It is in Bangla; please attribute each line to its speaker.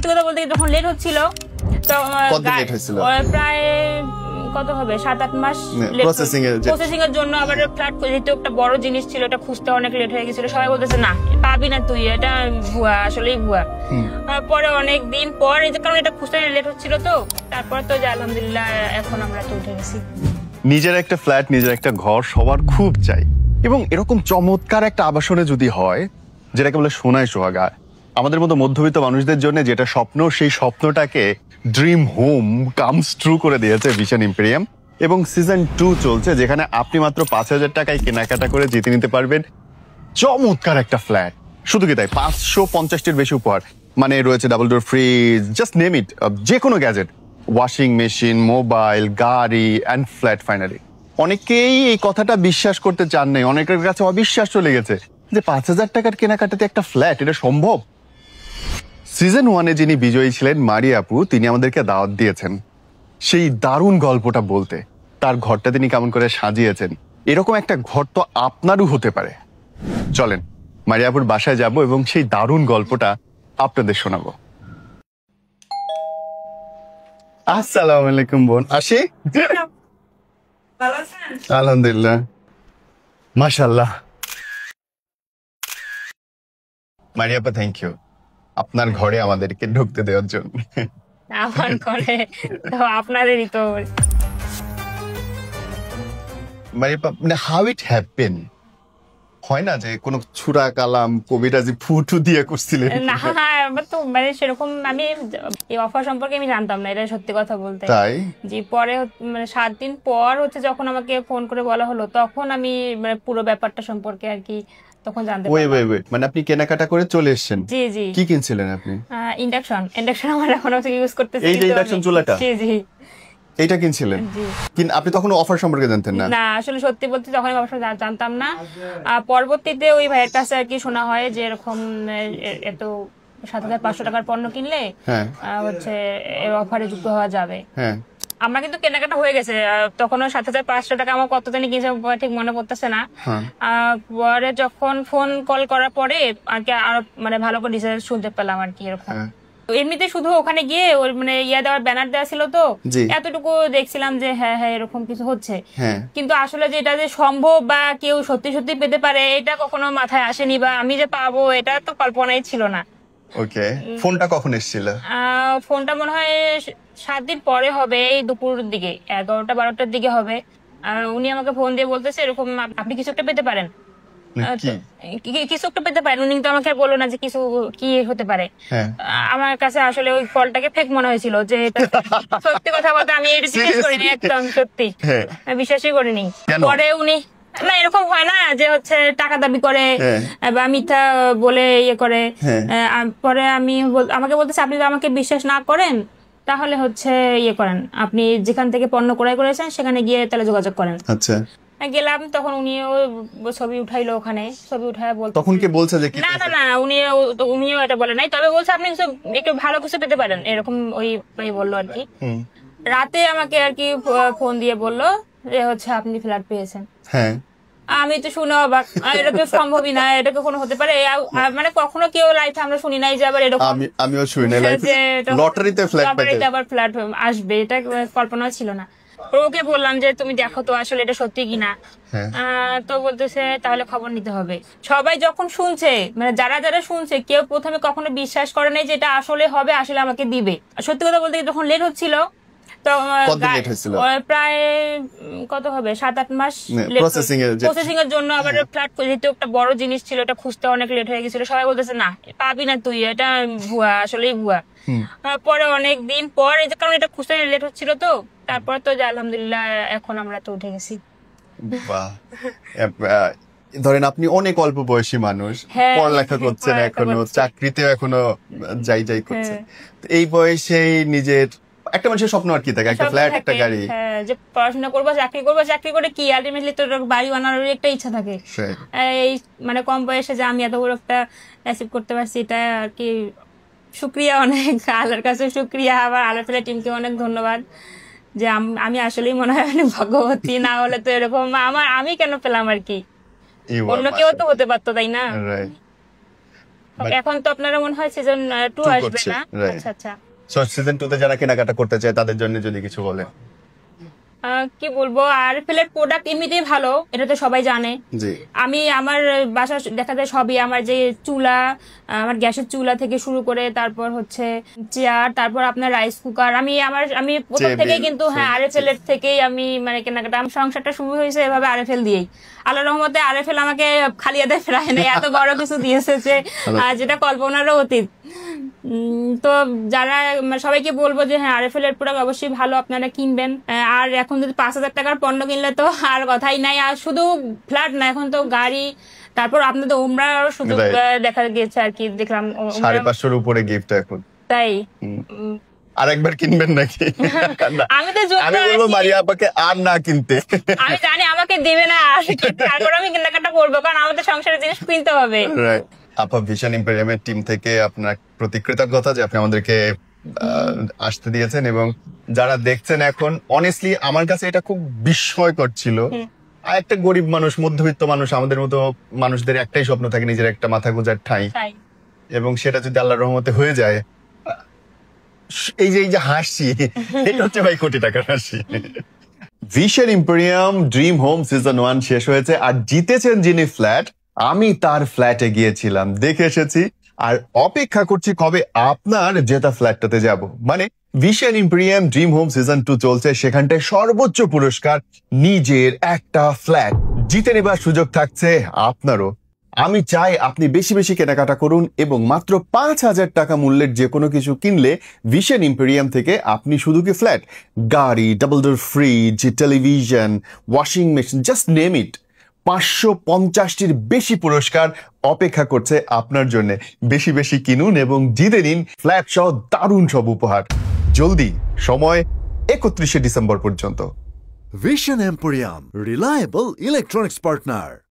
Speaker 1: সত্যি কথা বলতে যখন লেট হচ্ছিল তো প্রায় কত হবে 7-8 মাস প্রসেসিং এর জন্য। আবার ফ্ল্যাট যেহেতু একটা বড় জিনিস ছিল, এটা খুঁজতে অনেক লেট হয়ে গেছিল। সবাই বলতেছে না পাবি না তুই, এটা ভুয়া, আসলেই ভুয়া। পরে অনেক দিন পর এই যে কারণ এটা খুঁজতে লেট হচ্ছিল, তো তারপর তো যে আলহামদুলিল্লাহ এখন আমরা তো উঠে গেছি।
Speaker 2: নিজের একটা ফ্ল্যাট, নিজের একটা ঘর সবার খুব চাই, এবং এরকম চমৎকার একটা আবাসনে যদি হয় যেটাকে বলে সোনায় সোহাগা, আমাদের মতো মধ্যবিত্ত মানুষদের জন্য যেটা স্বপ্ন, সেই স্বপ্নটাকে ড্রিম হোম কামস ট্রু করে দিয়েছে ভিশন ইম্পেরিয়াম। এবং সিজন 2 চলছে, যেখানে আপনি মাত্র 5,000 টাকায় কেনাকাটা করে জিতে নিতে পারবেন চমৎকার একটা ফ্ল্যাট। শুধু কি তাই, 550টির বেশি উপহার, মানে রয়েছে double door fridge, just name ইট, যে কোনো গ্যাজেট, ওয়াশিং মেশিন, মোবাইল, গাড়ি অ্যান্ড ফ্ল্যাট। ফাইনালি অনেকেই এই কথাটা বিশ্বাস করতে চান নাই, অনেকের কাছে অবিশ্বাস চলে গেছে যে 5,000 টাকার কেনাকাটাতে একটা ফ্ল্যাট, এটা সম্ভব। সিজন 1-এ যিনি বিজয়ী ছিলেন মারিয়া আপু, তিনি আমাদেরকে দাওয়াত দিয়েছেন সেই দারুণ গল্পটা বলতে। তার ঘরটা তিনি কেমন করে সাজিয়েছেন, এরকম একটা ঘর তো আপনারও হতে পারে। চলেন মারিয়া আপুর বাসায় যাব এবং সেই দারুণ গল্পটা আপনাদের শোনাবো। আসসালামু আলাইকুম বোন, আসি? আলহামদুলিল্লাহ, মাশাআল্লাহ। মারিয়া আপা, থ্যাংক ইউ আপনার ঘরে আমাদেরকে ঢুকতে দেওয়ার জন্য।
Speaker 1: আমার ঘরে তো আপনাদেরই তো।
Speaker 2: মারিয়া আপা, মানে হাউ ইট হ্যাপেন, হয় না যে কোনো ছুরা কালাম কবিরাজি ফুটু দিয়ে করছিলেন?
Speaker 1: না তো মানে সেরকম আমি এই অফার সম্পর্কে আমি জানতাম না, এটা সত্যি কথা বলতে।
Speaker 2: তাই
Speaker 1: জি, পরে মানে 7 দিন পর হচ্ছে যখন আমাকে ফোন করে বলা হলো, তখন আমি মানে পুরো ব্যাপারটা সম্পর্কে আর কি তখন জানতে পারলাম।
Speaker 2: ওয়েট, মানে আপনি কেনাকাটা করে চলে এসেছেন?
Speaker 1: জি জি।
Speaker 2: কি কিনছিলেন আপনি?
Speaker 1: ইন্ডাকশন আমার এখনো ইউজ করতেছি।
Speaker 2: এই যে ইন্ডাকশন চুলাটা?
Speaker 1: জি জি।
Speaker 2: এইটা কিনছিলেন? কিন্তু আপনি তখন অফার সম্পর্কে জানতেন না?
Speaker 1: না, আসলে সত্যি বলতে তখন আমি অবশ্য জানতাম না। পরবর্তীতে ওই ভাইয়ের কাছে আর কি শোনা হয় যে এরকম এত 7,500 টাকার পণ্য কিনলে হচ্ছে অফারে যুক্ত হওয়া যাবে। আমার কিন্তু কেনাকাটা হয়ে গেছে, তখন 7,500 টাকা আমার কত জানি কিনছে ঠিক মনে পড়তেছে না। পরে যখন ফোন কল করার পরে আর কি আরো মানে ভালো করে ডিটেইলস শুনতে পেলাম আর কি। এরকম এমনিতে শুধু ওখানে গিয়ে ওর মানে দেওয়ার ব্যানার দেওয়া ছিল, তো এতটুকু দেখছিলাম যে হ্যাঁ এরকম কিছু হচ্ছে। কিন্তু আসলে যেটা যে সম্ভব বা কেউ সত্যি সত্যি পেতে পারে এটা কখনো মাথায় আসেনি, বা আমি যে পাবো এটা তো কল্পনাই ছিল না।
Speaker 2: ওকে, ফোনটা কখন এসেছিল?
Speaker 1: ফোনটা মনে হয় 7 দিন পরে হবে, এই দুপুর দিকে 11টা-12টার দিকে হবে। উনি আমাকে ফোন দিয়ে বলতেছে এরকম আপনি কিছু একটা পেতে পারেন, কিছু একটা পেতে পারেন। উনি তো আমাকে বললো না যে কিছু কি হতে পারে। আমার কাছে আসলে ওই কলটাকে ফেক মনে হয়েছিল, যে সত্যি কথা বলতে আমি এটা বিশ্বাস করিনি, একদম সত্যি বিশ্বাসই করিনি। পরে উনি না এরকম হয় না যে হচ্ছে টাকা দাবি করে বা মিথ্যা বলে ইয়ে করে। পরে আমাকে বলতেছে আপনি যদি আমাকে বিশ্বাস না করেন তাহলে হচ্ছে ইয়ে করেন, আপনি যেখান থেকে পণ্য ক্রয় করেছেন সেখানে গিয়ে তাহলে যোগাযোগ করেন।
Speaker 2: আচ্ছা,
Speaker 1: গেলাম, তখন উনিও ছবি উঠাইলো, ওখানে ছবি উঠায় বলতে।
Speaker 2: তখন কি বলছে যে
Speaker 1: না উনিও এটা বলে নাই, তবে বলছে আপনি একটু ভালো কিছু পেতে পারেন, এরকম ওই বললো আর কি। রাতে আমাকে আর কি ফোন দিয়ে বললো যে হচ্ছে আপনি ফ্ল্যাট পেয়েছেন। আমি তো শুনে অবাক, এটা তো সম্ভবই না, এটা কখনো হতে পারে? মানে কখনো কেউ লাইফে আমরা শুনি নাই যে আবার এরকম,
Speaker 2: আমিও শুনি নাই লটারিতে
Speaker 1: আবার ফ্ল্যাট আসবে, এটা কল্পনা ছিল না। ওকে বললাম যে তুমি দেখো তো আসলে এটা সত্যি কিনা। তো বলতেছে তাহলে খবর নিতে হবে। সবাই যখন শুনছে, মানে যারা যারা শুনছে, কেউ প্রথমে কখনো বিশ্বাস করে নাই যে এটা আসলে হবে, আসলে আমাকে দিবে। সত্যি কথা বলতে যখন লেট হচ্ছিল তো প্রায় কত হবে 7-8 মাস প্রসেসিং এর জন্য। আবার ফ্ল্যাট যেহেতু একটা বড় জিনিস ছিল, এটা খুঁজতে অনেক লেট হয়ে গেছিল। সবাই বলতেছে না পাবি না তুই, এটা ভুয়া, আসলেই ভুয়া। পরে অনেক দিন পর এই যে কারণ এটা খুঁজতে লেট হচ্ছিল, তো তারপর তো আলহামদুলিল্লাহ এখন আমরা তো উঠে গেছি।
Speaker 2: ধরেন আপনি অনেক অল্প বয়সী মানুষ, পড়ালেখা করছেন, এখনো চাকরিতেও এখনো যাই করছেন, এই বয়সে নিজের একটা মানুষের স্বপ্ন আর কি থাকে, একটা ফ্ল্যাট, একটা গাড়ি,
Speaker 1: যে পড়াশোনা করবো, চাকরি করে কি আলটিমেটলি তোর বাড়ি বানানোর একটা ইচ্ছা থাকে। এই মানে কম বয়সে যে আমি এত বড় একটা অ্যাচিভ করতে পারছি, এটা আর কি শুক্রিয়া, অনেক আল্লাহর কাছে শুক্রিয়া। আবার আলাফিলা টিমকে অনেক ধন্যবাদ, যে আমি আসলেই মনে হয় অনেক ভাগ্যবতী, না হলে তো এরকম আমি কেন পেলাম আর কি, অন্য কেউ তো হতে পারতো, তাই না? এখন তো আপনারা মনে হয় সিজন 2
Speaker 2: Two
Speaker 1: আসবে
Speaker 2: করছে,
Speaker 1: না?
Speaker 2: right.
Speaker 1: আচ্ছা আচ্ছা।
Speaker 2: সো সিজন 2 তে যারা কেনাকাটা করতে চায় তাদের জন্য যদি কিছু বলেন।
Speaker 1: কি বলবো, আরএফএল এর প্রোডাক্ট এমনিতেই ভালো, এটা তো সবাই জানে।
Speaker 2: জি।
Speaker 1: আমি আমার বাসা দেখা যায় সবই, আমার যে চুলা, আমার গ্যাসের চুলা থেকে শুরু করে তারপর হচ্ছে চেয়ার, তারপর আপনার রাইস কুকার, আমি প্রথম থেকেই কিন্তু হ্যাঁ আরএফএল এর থেকেই আমি মানে কেনাকাটা, আমার সংসারটা শুরু হয়েছে এভাবে আরএফএল দিয়েই। আল্লাহর রহমতে আরএফএল আমাকে খালি হাতে ফেরায় নাই, এত বড় কিছু দিয়েছে যে যেটা কল্পনারও অতীত। তো যারা সবাইকে বলবো যে হ্যাঁ আরএফএল এর প্রোডাক্ট অবশ্যই ভালো, আপনারা কিনবেন। আর এখন যদি 5,000 টাকার পণ্য কিনলে তো আর কথাই নাই। আর শুধু ফ্ল্যাট না, এখন তো গাড়ি, তারপর আপনাদের ওমরার সুযোগ দেখা গিয়েছে আর কি, দেখলাম
Speaker 2: 550 উপরে গিফট এখন।
Speaker 1: তাই
Speaker 2: আরেকবার কিনবেন নাকি?
Speaker 1: আমি তো
Speaker 2: আমি বলবো মারিয়া আপাকে আর না কিনতে।
Speaker 1: আমি জানি আমাকে দেবে না, তারপর আমি কেনাকাটা করবো, কারণ আমাদের সংসারের জিনিস কিনতে হবে।
Speaker 2: আপা, ভিশন ইম্পেরিয়ামের টিম থেকে আপনার প্রতি কৃতজ্ঞতা যে আপনি আমাদেরকে আসতে দিয়েছেন, এবং যারা দেখছেন এখন অনেস্টলি আমার কাছে এটা খুব বিস্ময়কর ছিল। আর একটা গরিব মানুষ, মধ্যবিত্ত মানুষ, আমাদের মতো মানুষদের একটাই স্বপ্ন থাকে নিজের একটা মাথা গোঁজার ঠাঁই, এবং সেটা যদি আল্লাহর রহমতে হয়ে যায়, এই যে হাসি, এটা হচ্ছে ভাই কোটি টাকার হাসি। Vision imperium dream home season 1 শেষ হয়েছে, আর জিতেছেন যিনি ফ্ল্যাট, আমি তার ফ্ল্যাটে গিয়েছিলাম, দেখে এসেছি, আর অপেক্ষা করছি কবে আপনার জেতা ফ্ল্যাটটাতে যাব। মানে vision imperium dream home season 2 চলছে, সেখানটায় সর্বোচ্চ পুরস্কার নিজের একটা ফ্ল্যাট জিতে নেবার সুযোগ থাকছে আপনারও। আমি চাই আপনি বেশি বেশি কেনাকাটা করুন, এবং মাত্র 5,000 টাকা মূল্যের যে কোনো কিছু কিনলে ভিশন ইম্পেরিয়াম থেকে আপনি শুধু কি ফ্ল্যাট, গাড়ি, double door fridge, television, washing machine, just name it, 550টির বেশি পুরস্কার অপেক্ষা করছে আপনার জন্য। বেশি বেশি কিনুন এবং জিতে নিন ফ্ল্যাট সহ দারুণ সব উপহার। জলদি, সময় 31শে ডিসেম্বর পর্যন্ত।
Speaker 3: Vision Emporium, reliable electronics partner.